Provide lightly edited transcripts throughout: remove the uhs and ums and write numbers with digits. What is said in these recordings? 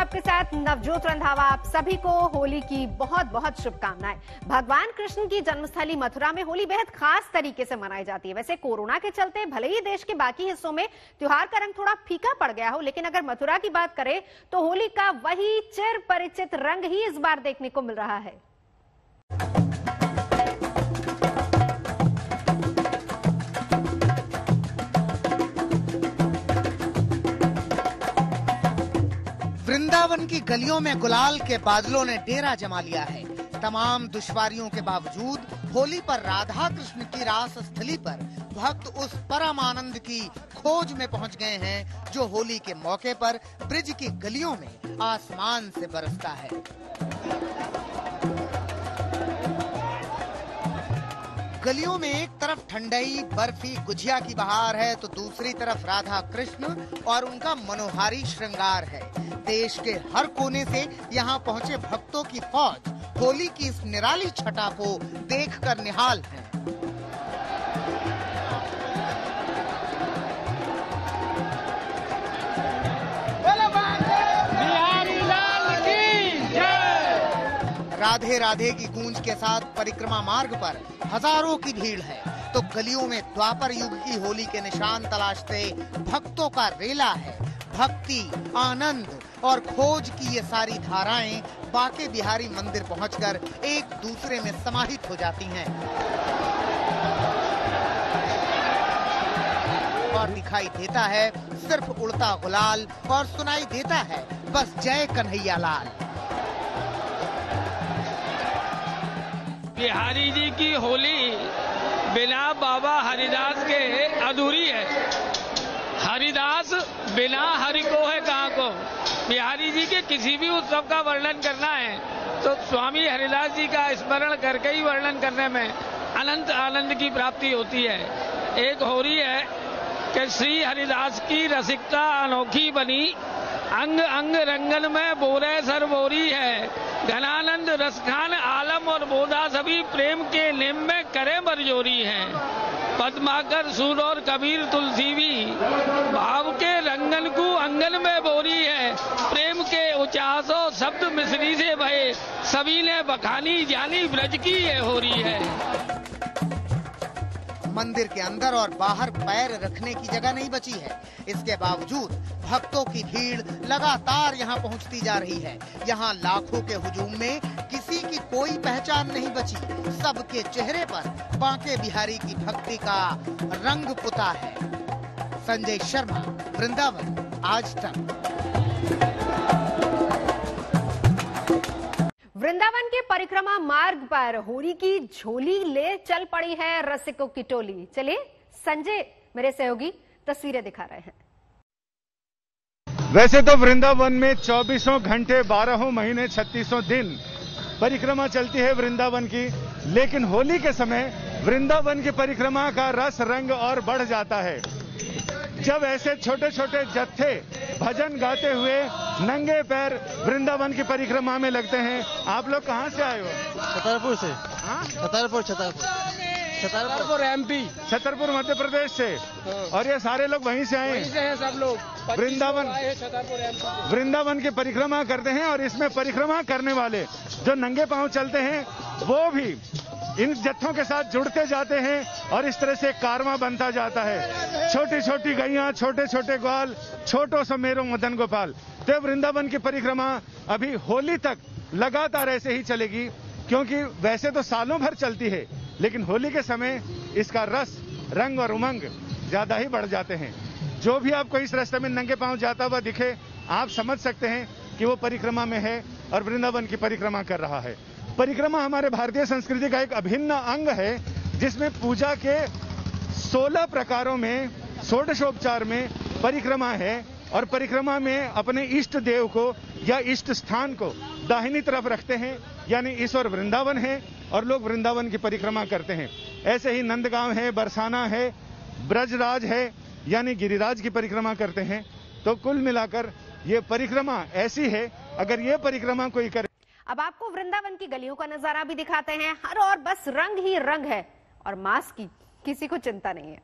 आपके साथ नवजोत रंधावा। आप सभी को होली की बहुत बहुत शुभकामनाएं। भगवान कृष्ण की जन्मस्थली मथुरा में होली बेहद खास तरीके से मनाई जाती है। वैसे कोरोना के चलते भले ही देश के बाकी हिस्सों में त्योहार का रंग थोड़ा फीका पड़ गया हो, लेकिन अगर मथुरा की बात करें तो होली का वही चिर परिचित रंग ही इस बार देखने को मिल रहा है। वृंदावन की गलियों में गुलाल के बादलों ने डेरा जमा लिया है। तमाम दुश्वारियों के बावजूद होली पर राधा कृष्ण की रास स्थली पर भक्त उस परम आनंद की खोज में पहुंच गए हैं जो होली के मौके पर ब्रिज की गलियों में आसमान से बरसता है। गलियों में एक तरफ ठंडई बर्फी गुजिया की बहार है तो दूसरी तरफ राधा कृष्ण और उनका मनोहारी श्रृंगार है। देश के हर कोने से यहाँ पहुँचे भक्तों की फौज होली की इस निराली छटा को देखकर निहाल है। राधे राधे की गूंज के साथ परिक्रमा मार्ग पर हजारों की भीड़ है तो गलियों में द्वापर युग की होली के निशान तलाशते भक्तों का रेला है। भक्ति, आनंद और खोज की ये सारी धाराएं बांके बिहारी मंदिर पहुंचकर एक दूसरे में समाहित हो जाती हैं और दिखाई देता है सिर्फ उड़ता गुलाल और सुनाई देता है बस जय कन्हैया लाल। बिहारी जी की होली बिना बाबा हरिदास के अधूरी है। हरिदास बिना हरि को है कहाँ को। बिहारी जी के किसी भी उत्सव का वर्णन करना है तो स्वामी हरिदास जी का स्मरण करके ही वर्णन करने में अनंत आनंद की प्राप्ति होती है। एक होली है कि श्री हरिदास की रसिकता अनोखी बनी, अंग अंग रंगन में बोरे सर बोरी है। घनानंद रसखान आलम और बोधा सभी प्रेम के नेम में करे बरजोरी हैं। पद्माकर सूर और कबीर तुलसी भी भाव के रंगन को अंगन में बोरी है। प्रेम के उचासों शब्द मिश्री से भये सभी ने बखानी जानी ब्रज की ये होरी है। मंदिर के अंदर और बाहर पैर रखने की जगह नहीं बची है। इसके बावजूद भक्तों की भीड़ लगातार यहाँ पहुँचती जा रही है। यहाँ लाखों के हुजूम में किसी की कोई पहचान नहीं बची। सबके चेहरे पर बांके बिहारी की भक्ति का रंग पुता है। संजय शर्मा, वृंदावन, आज तक। वृंदावन के परिक्रमा मार्ग पर होली की झोली ले चल पड़ी है रसिकों की टोली। चलिए संजय मेरे सहयोगी तस्वीरें दिखा रहे हैं। वैसे तो वृंदावन में 24 घंटे 12 महीने 36 दिन परिक्रमा चलती है वृंदावन की, लेकिन होली के समय वृंदावन की परिक्रमा का रस रंग और बढ़ जाता है जब ऐसे छोटे छोटे जत्थे भजन गाते हुए नंगे पैर वृंदावन की परिक्रमा में लगते हैं। आप लोग कहाँ से आए हो? छतरपुर से। छतरपुर एमपी, छतरपुर मध्य प्रदेश से। और ये सारे लोग वहीं से आए हैं सब लोग। वृंदावन की परिक्रमा करते हैं और इसमें परिक्रमा करने वाले जो नंगे पांव चलते हैं वो भी इन जत्थों के साथ जुड़ते जाते हैं और इस तरह से कारवां बनता जाता है। छोटी छोटी गैया, छोटे छोटे ग्वाल, छोटो समेरो मदन गोपाल। तो वृंदावन की परिक्रमा अभी होली तक लगातार ऐसे ही चलेगी, क्योंकि वैसे तो सालों भर चलती है लेकिन होली के समय इसका रस रंग और उमंग ज्यादा ही बढ़ जाते हैं। जो भी आपको इस रास्ते में नंगे पांव जाता हुआ दिखे आप समझ सकते हैं कि वो परिक्रमा में है और वृंदावन की परिक्रमा कर रहा है। परिक्रमा हमारे भारतीय संस्कृति का एक अभिन्न अंग है जिसमें पूजा के 16 प्रकारों में षोडशोपचार में परिक्रमा है और परिक्रमा में अपने इष्ट देव को या इष्ट स्थान को दाहिनी तरफ रखते हैं, यानी इस ओर वृंदावन है और लोग वृंदावन की परिक्रमा करते हैं। ऐसे ही नंदगांव है, बरसाना है, ब्रजराज है, यानी गिरिराज की परिक्रमा करते हैं। तो कुल मिलाकर ये परिक्रमा ऐसी है, अगर ये परिक्रमा कोई करे। अब आपको वृंदावन की गलियों का नजारा भी दिखाते हैं। हर और बस रंग ही रंग है और मास्क की किसी को चिंता नहीं है।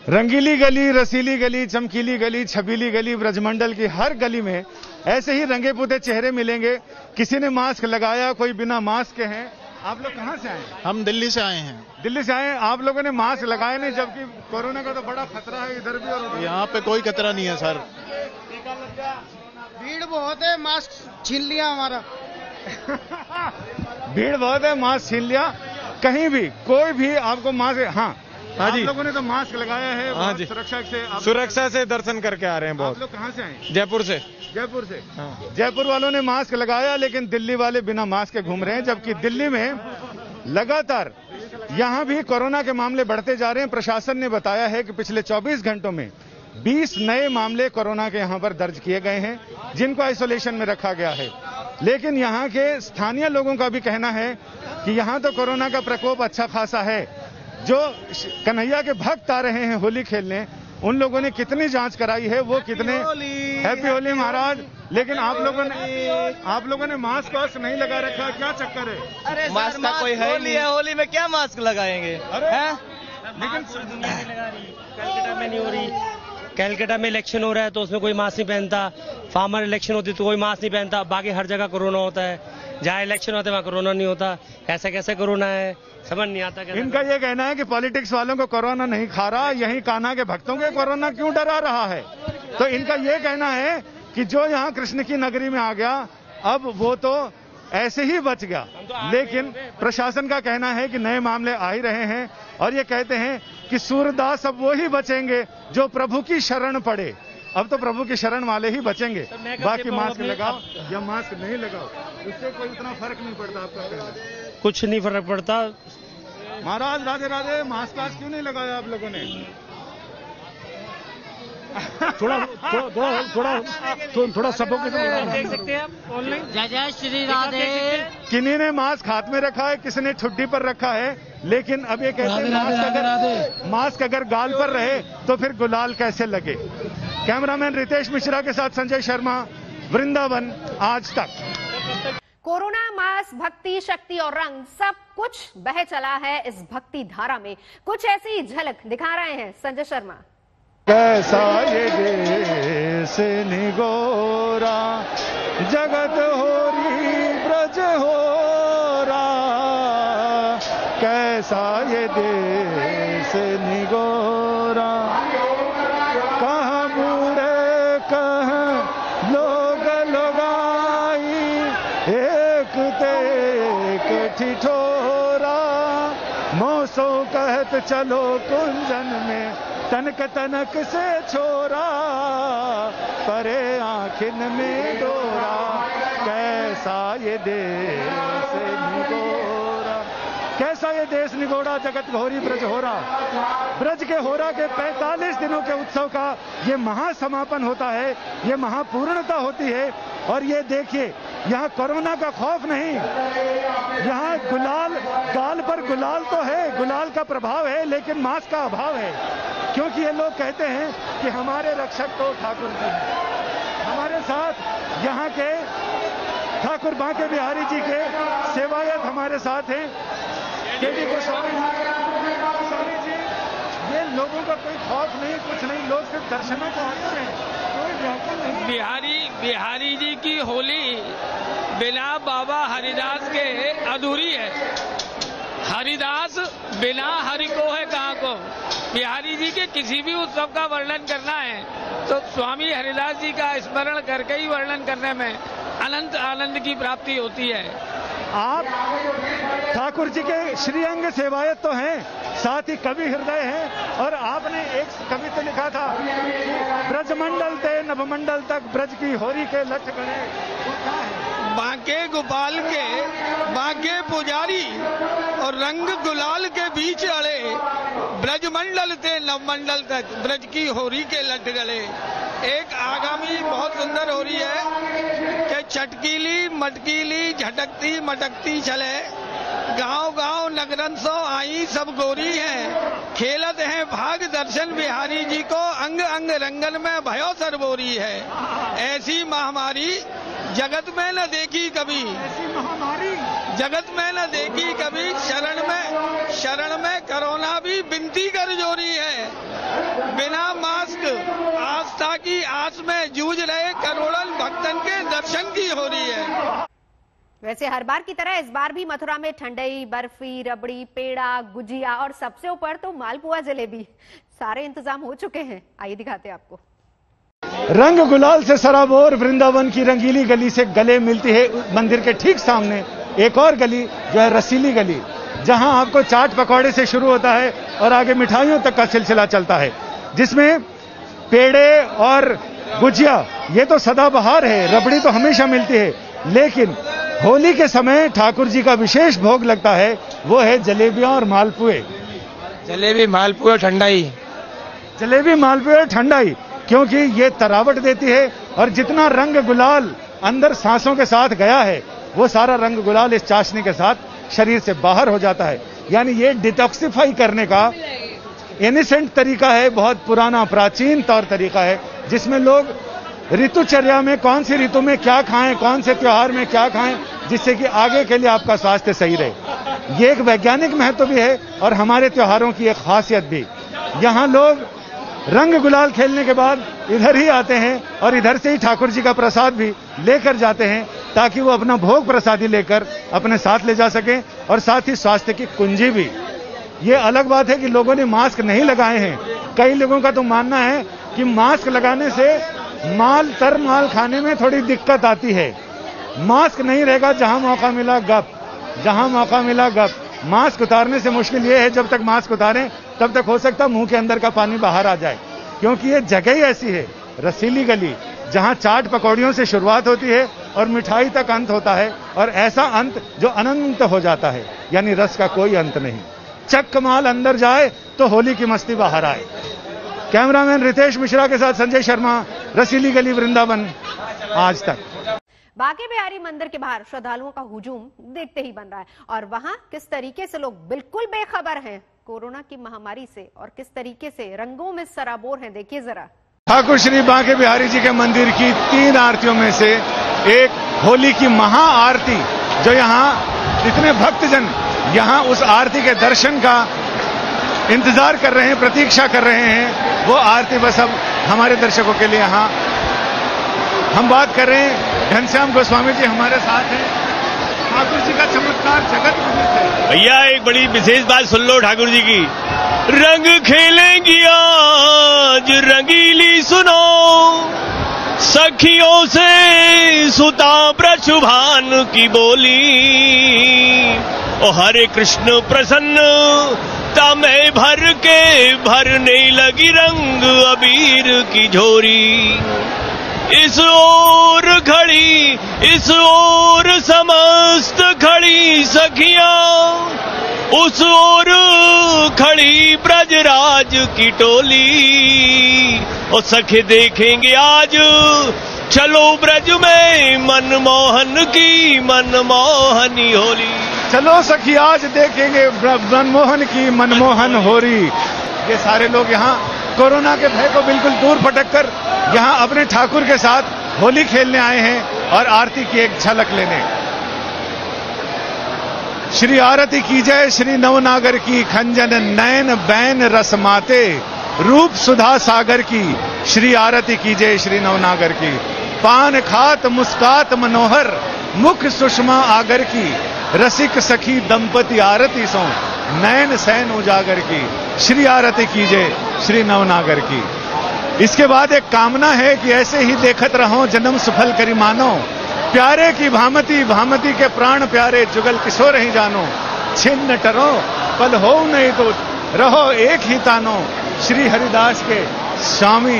रंगीली गली, रसीली गली, चमकीली गली, छबीली गली, ब्रजमंडल की हर गली में ऐसे ही रंगे पुते चेहरे मिलेंगे। किसी ने मास्क लगाया, कोई बिना मास्क के हैं। आप लोग कहाँ से आए हैं? हम दिल्ली से आए हैं। दिल्ली से आए हैं। आप लोगों ने मास्क लगाए नहीं, जबकि कोरोना का तो बड़ा खतरा है इधर भी और उधर। यहाँ पे कोई खतरा नहीं है सर। भीड़ बहुत है, मास्क छीन लिया हमारा। भीड़ बहुत है, मास्क छीन लिया। कहीं भी कोई भी आपको मास्क, हाँ हाँ जी, आप लोगों ने तो मास्क लगाया है। हाँ जी, सुरक्षा से दर्शन करके आ रहे हैं। बहुत। आप लोग कहाँ से आए? जयपुर से। जयपुर से। हाँ। जयपुर वालों ने मास्क लगाया, लेकिन दिल्ली वाले बिना मास्क के घूम रहे हैं, जबकि दिल्ली में लगातार यहां भी कोरोना के मामले बढ़ते जा रहे हैं। प्रशासन ने बताया है कि पिछले 24 घंटों में 20 नए मामले कोरोना के यहां पर दर्ज किए गए हैं, जिनको आइसोलेशन में रखा गया है। लेकिन यहां के स्थानीय लोगों का भी कहना है कि यहां तो कोरोना का प्रकोप अच्छा खासा है। जो कन्हैया के भक्त आ रहे हैं होली खेलने, उन लोगों ने कितनी जांच कराई है, वो कितने हैप्पी होली महाराज। लेकिन आप लोगों ने मास्क वास्क नहीं लगा रखा, क्या चक्कर है? अरे मास्क का कोई है नहीं। होली में क्या मास्क लगाएंगे? लेकिन दुनिया नहीं लगा रही, कलकत्ता में नहीं हो रही। कलकत्ता में इलेक्शन हो रहा है तो उसमें कोई मास्क नहीं पहनता। फार्मर इलेक्शन होती तो कोई मास्क नहीं पहनता। बाकी हर जगह कोरोना होता है। जहाँ इलेक्शन होता है वहाँ कोरोना नहीं होता। कैसे कैसे कोरोना है समझ नहीं आता। इनका ये कहना है कि पॉलिटिक्स वालों को कोरोना नहीं खा रहा, यही कान्हा के भक्तों के कोरोना क्यों डरा रहा है। तो इनका ये कहना है कि जो यहाँ कृष्ण की नगरी में आ गया, अब वो तो ऐसे ही बच गया। लेकिन प्रशासन का कहना है कि नए मामले आ ही रहे हैं, और ये कहते हैं कि सूरदास अब वो ही बचेंगे जो प्रभु की शरण पड़े। अब तो प्रभु की शरण वाले ही बचेंगे। बाकी मास्क लगाओ या मास्क नहीं लगाओ, उससे कोई इतना फर्क नहीं पड़ता। आपका कहना? कुछ नहीं फर्क पड़ता। महाराज राधे राधे। मास्क वास्क क्यों नहीं लगाया आप लोगों ने? थोड़ा सबको देख सकते हैं आप ऑनलाइन। जय जय श्री राधे। किन्हीं ने मास्क हाथ में रखा है, किसी ने ठुड्डी पर रखा है। लेकिन अब ये कहते हैं मास्क अगर गाल पर रहे तो फिर गुलाल कैसे लगे। कैमरामैन रितेश मिश्रा के साथ संजय शर्मा, वृंदावन आज तक। कोरोना, मास्क, भक्ति, शक्ति और रंग सब कुछ बह चला है इस भक्ति धारा में। कुछ ऐसी झलक दिखा रहे हैं संजय शर्मा। कैसा ये देश निगोरा, जगत होरी ब्रज होरा। कैसा ये देश निगोरा, कहाँ बूढ़े कहाँ लोग लोगाई, एक ते एक ठिठोरा। मौसो कहत चलो कुंजन में, तनक तनक से छोरा, परे आखिन में डोरा। कैसा ये देश निगोरा, कैसा ये देश निगोरा, जगत घोरी ब्रज होरा। ब्रज के होरा के 45 दिनों के उत्सव का ये महासमापन होता है, ये महापूर्णता होती है। और ये देखिए, यहाँ कोरोना का खौफ नहीं, यहाँ गुलाल, गाल पर गुलाल तो है, गुलाल का प्रभाव है, लेकिन मास्क का अभाव है। क्योंकि ये लोग कहते हैं कि हमारे रक्षक तो ठाकुर जी हैं। हमारे साथ यहाँ के ठाकुर बांके बिहारी जी के सेवायत हमारे साथ हैं, केडी गोस्वामी जी। ये लोगों का कोई खौफ नहीं, कुछ नहीं, लोग सिर्फ दर्शनों को आते हैं, कोई व्याकुल नहीं। बिहारी जी की होली बिना बाबा हरिदास के अधूरी है। हरिदास बिना हरि को है कहाँ को। बिहारी जी के किसी भी उत्सव का वर्णन करना है तो स्वामी हरिदास जी का स्मरण करके ही वर्णन करने में अनंत आनंद की प्राप्ति होती है। आप ठाकुर जी के श्रीअंग सेवायत तो हैं, साथ ही कवि हृदय हैं। और आपने एक कविता लिखा था कि ब्रजमंडल ते नभमंडल तक ब्रज की होरी के लठ गणे। बांके गोपाल के बांके पुजारी और रंग गुलाल के बीच अड़े, ब्रजमंडल ते नवमंडल तक ब्रज की होरी के लठ गले। एक आगामी बहुत सुंदर हो रही है कि चटकीली मटकीली झटकती मटकती चले, गांव गांव नगरन सो आई सब गोरी हैं, खेलत हैं भाग दर्शन बिहारी जी को, अंग अंग रंगन में भयो सरबोरी है। ऐसी महामारी जगत में न देखी कभी, ऐसी महामारी जगत में न देखी कभी, शरण में कोरोना भी बिनती कर जोरी है। बिना मास्क आस्था की आस में जूझ रहे करोड़ों भक्तन के दर्शन की हो रही है। वैसे हर बार की तरह इस बार भी मथुरा में ठंडई, बर्फी, रबड़ी, पेड़ा, गुजिया और सबसे ऊपर तो मालपुआ जलेबी, सारे इंतजाम हो चुके हैं। आइए दिखाते हैं आपको। रंग गुलाल से सराबोर वृंदावन की रंगीली गली से गले मिलती है मंदिर के ठीक सामने एक और गली जो है रसीली गली, जहां आपको चाट पकौड़े से शुरू होता है और आगे मिठाइयों तक का सिलसिला चलता है, जिसमें पेड़े और गुजिया ये तो सदाबहार है, रबड़ी तो हमेशा मिलती है, लेकिन होली के समय ठाकुर जी का विशेष भोग लगता है, वो है जलेबियां और मालपुए। जलेबी, मालपुआ, ठंडाई। जलेबी, मालपुए और ठंडाई, क्योंकि ये तरावट देती है और जितना रंग गुलाल अंदर सांसों के साथ गया है वो सारा रंग गुलाल इस चाशनी के साथ शरीर से बाहर हो जाता है। यानी ये डिटॉक्सिफाई करने का इनिसेंट तरीका है, बहुत पुराना प्राचीन तौर तरीका है, जिसमें लोग ऋतुचर्या में कौन सी ऋतु में क्या खाएं, कौन से त्योहार में क्या खाएं, जिससे कि आगे के लिए आपका स्वास्थ्य सही रहे। ये एक वैज्ञानिक महत्व भी है और हमारे त्योहारों की एक खासियत भी। यहाँ लोग रंग गुलाल खेलने के बाद इधर ही आते हैं और इधर से ही ठाकुर जी का प्रसाद भी लेकर जाते हैं, ताकि वो अपना भोग प्रसादी लेकर अपने साथ ले जा सकें और साथ ही स्वास्थ्य की कुंजी भी। ये अलग बात है कि लोगों ने मास्क नहीं लगाए हैं। कई लोगों का तो मानना है कि मास्क लगाने से माल खाने में थोड़ी दिक्कत आती है। मास्क नहीं रहेगा, जहां मौका मिला गप, जहां मौका मिला गप। मास्क उतारने से मुश्किल ये है, जब तक मास्क उतारें तब तक हो सकता मुंह के अंदर का पानी बाहर आ जाए, क्योंकि ये जगह ही ऐसी है, रसीली गली, जहां चाट पकौड़ियों से शुरुआत होती है और मिठाई तक अंत होता है, और ऐसा अंत जो अनंत हो जाता है, यानी रस का कोई अंत नहीं। चक माल अंदर जाए तो होली की मस्ती बाहर आए। कैमरामैन रितेश मिश्रा के साथ संजय शर्मा, रसीली गली, वृंदावन, आज तक। बांके बिहारी मंदिर के बाहर श्रद्धालुओं का हुजूम देखते ही बन रहा है, और वहां किस तरीके से लोग बिल्कुल बेखबर हैं कोरोना की महामारी से और किस तरीके से रंगों में सराबोर हैं, देखिए जरा। ठाकुर श्री बांके बिहारी जी के मंदिर की 3 आरतियों में से एक होली की महा आरती, जो यहाँ इतने भक्तजन यहाँ उस आरती के दर्शन का इंतजार कर रहे हैं, प्रतीक्षा कर रहे हैं, वो आरती बस अब हमारे दर्शकों के लिए यहाँ हम बात कर रहे हैं। घनश्याम गोस्वामी जी हमारे साथ हैं। ठाकुर जी का चमत्कार जगत में है भैया, एक बड़ी विशेष बात सुन लो ठाकुर जी की। रंग खेलेंगी आज रंगीली सुनो, सखियों से सुता ब्रजभान की बोली, ओ हरे कृष्ण प्रसन्न तमें भर के भरने लगी रंग अबीर की झोरी। इस ओर खड़ी, इस ओर समस्त खड़ी सखियां, उस ओर खड़ी ब्रजराज की टोली, और सखे देखेंगे आज चलो ब्रज में मनमोहन की मनमोहनी होली। चलो सखी आज देखेंगे मनमोहन की मनमोहन होरी। ये सारे लोग यहाँ कोरोना के भय को बिल्कुल दूर फटक कर यहाँ अपने ठाकुर के साथ होली खेलने आए हैं और आरती की एक झलक लेने। श्री आरती की जय, श्री नवनागर की खंजन नयन बैन रसमाते, रूप सुधा सागर की श्री आरती की जय, श्री नवनागर की। पान खात मुस्कात मनोहर मुख सुषमा आगर की, रसिक सखी दंपति आरती सो नयन सैन उजागर की, श्री आरती की जय, श्री नवनागर की। इसके बाद एक कामना है कि ऐसे ही देखत रहो जन्म सफल करी मानो, प्यारे की भामती भामती के प्राण प्यारे, जुगल किशोर ही जानो, छिन्न टरो पल हो नहीं तो रहो एक ही तानो, श्री हरिदास के स्वामी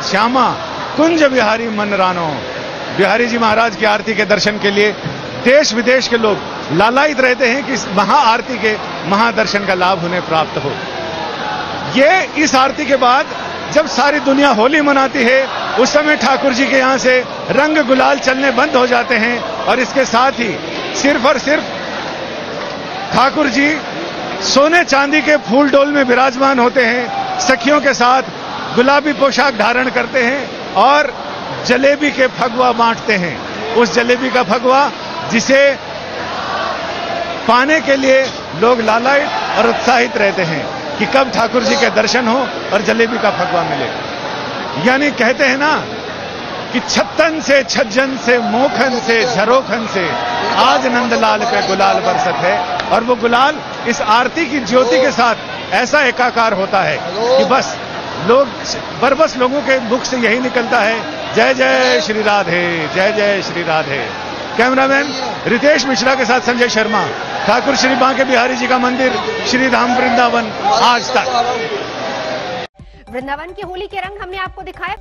श्यामा कुंज बिहारी मन रानो। बिहारी जी महाराज की आरती के दर्शन के लिए देश विदेश के लोग लालायित रहते हैं कि इस महा आरती के महादर्शन का लाभ उन्हें प्राप्त हो। ये इस आरती के बाद जब सारी दुनिया होली मनाती है, उस समय ठाकुर जी के यहाँ से रंग गुलाल चलने बंद हो जाते हैं, और इसके साथ ही सिर्फ और सिर्फ ठाकुर जी सोने चांदी के फूल डोल में विराजमान होते हैं, सखियों के साथ गुलाबी पोशाक धारण करते हैं और जलेबी के फगवा बांटते हैं। उस जलेबी का फगवा जिसे पाने के लिए लोग लालायित और उत्साहित रहते हैं, कि कब ठाकुर जी के दर्शन हो और जलेबी का फगवा मिले। यानी कहते हैं ना कि छप्पन से छज्जन से मोखन से झरोखन से आज नंदलाल पे गुलाल बरसत है। और वो गुलाल इस आरती की ज्योति के साथ ऐसा एकाकार होता है कि बस लोगों के मुख से यही निकलता है, जय जय श्री राधे, जय जय श्री राधे। कैमरामैन रितेश मिश्रा के साथ संजय शर्मा, ठाकुर श्री बांके बिहारी जी का मंदिर, श्री धाम वृंदावन, आज तक। वृंदावन की होली के रंग हमने आपको दिखाए।